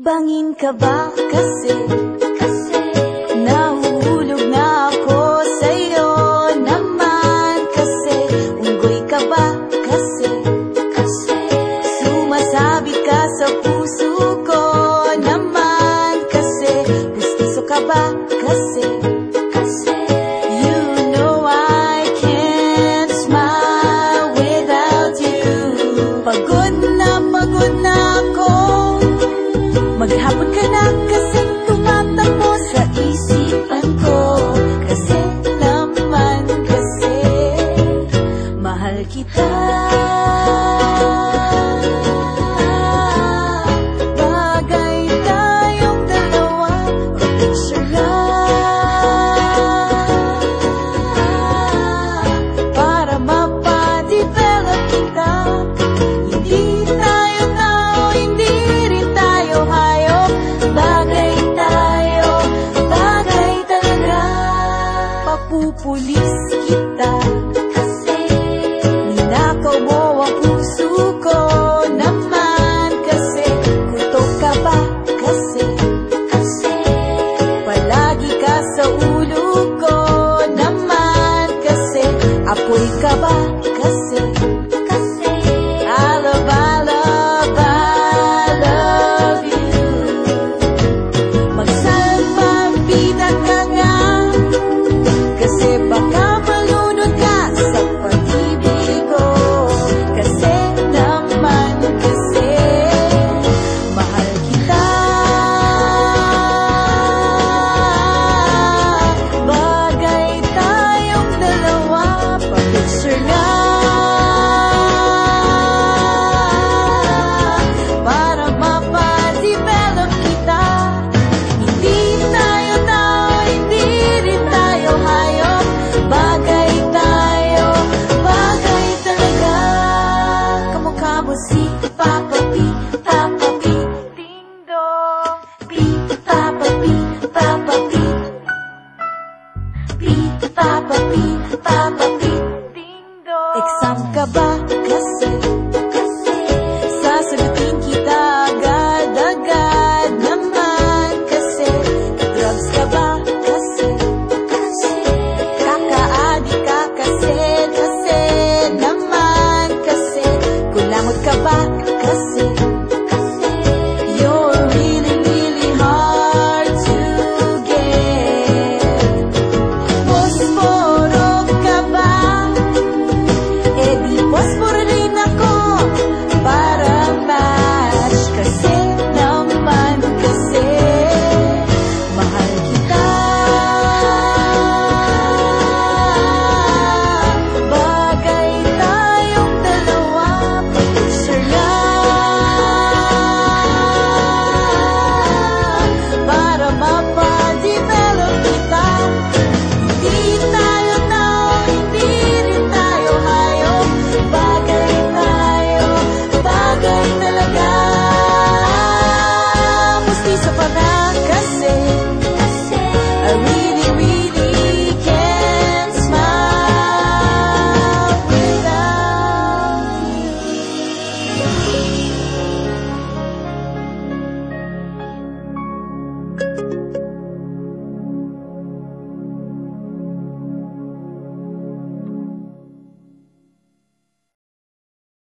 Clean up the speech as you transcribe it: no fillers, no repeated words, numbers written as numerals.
Bangin ka ba kasi nahuhulog na ako sa'yo naman kasi unggoy ka ba kasi sumasabit ka sa puso ko naman kasi gusto ka ba kasi you know I can't smile without you. Pagod na ako, maghapon ka na kasi tumatakbo sa isipan ko. Kasi naman kasi mahal kita. Bagay tayong dalawa, o picture lang para mapadevelop kita. Hindi tayo tao, hindi rin tayo hayop. Bagay tayo, bagay talaga. Papupulis kita kasi ninakaw mo ang puso ko naman kasi kutok ka ba kasi palagi ka sa ulo ko naman kasi apoy ka ba kasi I love you. Magsalpabida ka nga kasi baka malunod ka sa pag-ibig ko. Kasi naman kasi mahal kita. Bagay tayong dalawa, pa-picture nga para mapadevelop kita. Hindi tayo tao, hindi rin tayo hayop. Bagay tayo, bagay talaga. Kamukha mo si Papa P, Ding Dong. P, Papa P, Papa P, Ding Dong. Exam ka ba kasi